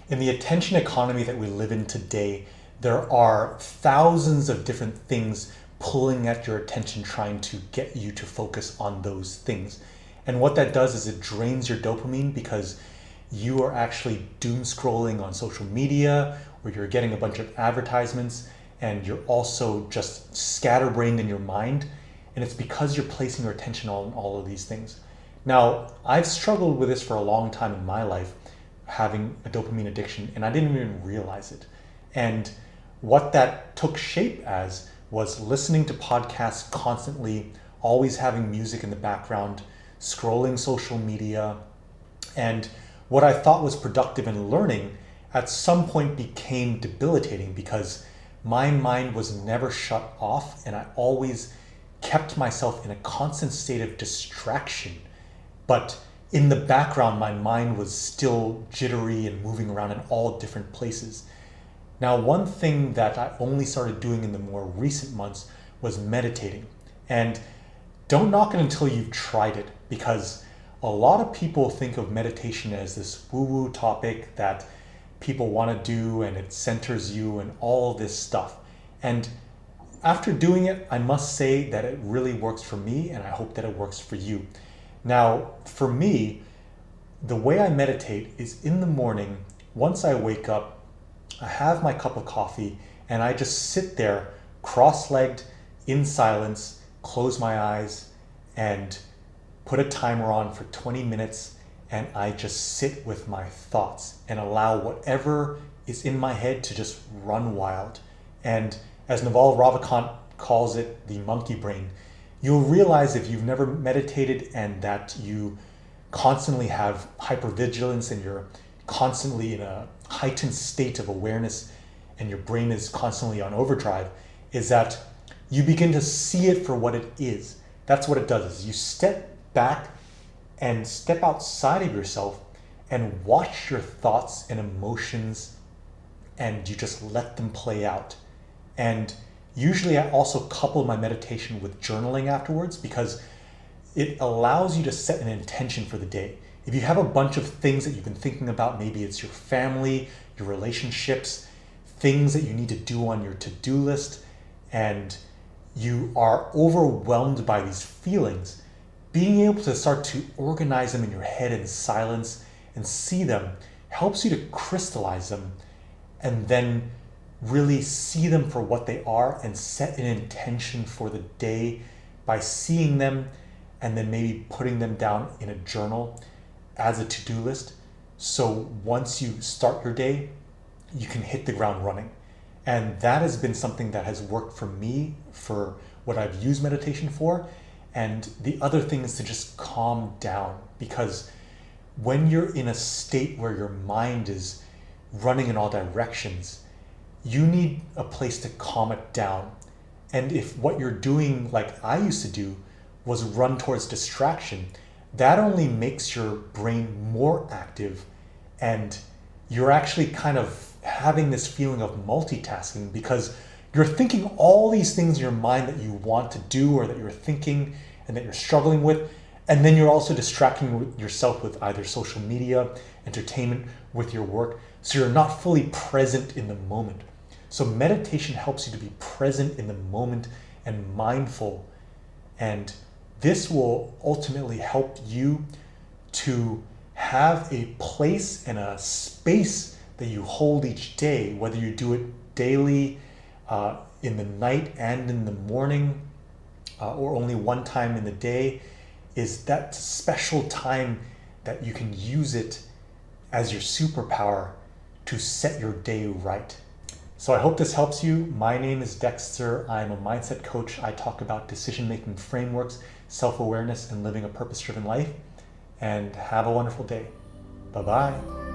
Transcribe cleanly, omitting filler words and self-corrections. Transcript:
In the attention economy that we live in today, there are thousands of different things pulling at your attention, trying to get you to focus on those things. And what that does is it drains your dopamine because you are actually doom scrolling on social media, or you're getting a bunch of advertisements, and you're also just scatterbrained in your mind. And it's because you're placing your attention on all of these things. Now, I've struggled with this for a long time in my life, having a dopamine addiction, and I didn't even realize it. And what that took shape as was listening to podcasts constantly, always having music in the background, scrolling social media, and what I thought was productive and learning at some point became debilitating because my mind was never shut off, and I always kept myself in a constant state of distraction. But in the background, my mind was still jittery and moving around in all different places. Now, one thing that I only started doing in the more recent months was meditating. And don't knock it until you've tried it, because a lot of people think of meditation as this woo-woo topic that people want to do, and it centers you and all this stuff. And after doing it, I must say that it really works for me, and I hope that it works for you. Now, for me, the way I meditate is in the morning. Once I wake up, I have my cup of coffee, and I just sit there cross-legged in silence, close my eyes, and put a timer on for 20 minutes, and I just sit with my thoughts and allow whatever is in my head to just run wild. And as Naval Ravikant calls it, the monkey brain, you'll realize if you've never meditated and that you constantly have hypervigilance and you're constantly in a heightened state of awareness and your brain is constantly on overdrive, is that you begin to see it for what it is. That's what it does, is you step back and step outside of yourself and watch your thoughts and emotions, and you just let them play out. And usually I also couple my meditation with journaling afterwards, because it allows you to set an intention for the day. If you have a bunch of things that you've been thinking about, maybe it's your family, your relationships, things that you need to do on your to-do list, and you are overwhelmed by these feelings, being able to start to organize them in your head in silence and see them helps you to crystallize them, and then really see them for what they are and set an intention for the day by seeing them and then maybe putting them down in a journal as a to-do list. So once you start your day, you can hit the ground running. And that has been something that has worked for me for what I've used meditation for. And the other thing is to just calm down, because when you're in a state where your mind is running in all directions, you need a place to calm it down. And if what you're doing, like I used to do, was run towards distraction, that only makes your brain more active, and you're actually kind of having this feeling of multitasking, because you're thinking all these things in your mind that you want to do or that you're thinking and that you're struggling with, and then you're also distracting yourself with either social media, entertainment, with your work, so you're not fully present in the moment. So meditation helps you to be present in the moment and mindful, and this will ultimately help you to have a place and a space that you hold each day, whether you do it daily, in the night and in the morning, or only one time in the day, is that special time that you can use it as your superpower to set your day right. So I hope this helps you. My name is Dexter. I'm a mindset coach. I talk about decision-making frameworks, self-awareness, and living a purpose-driven life. And have a wonderful day. Bye-bye.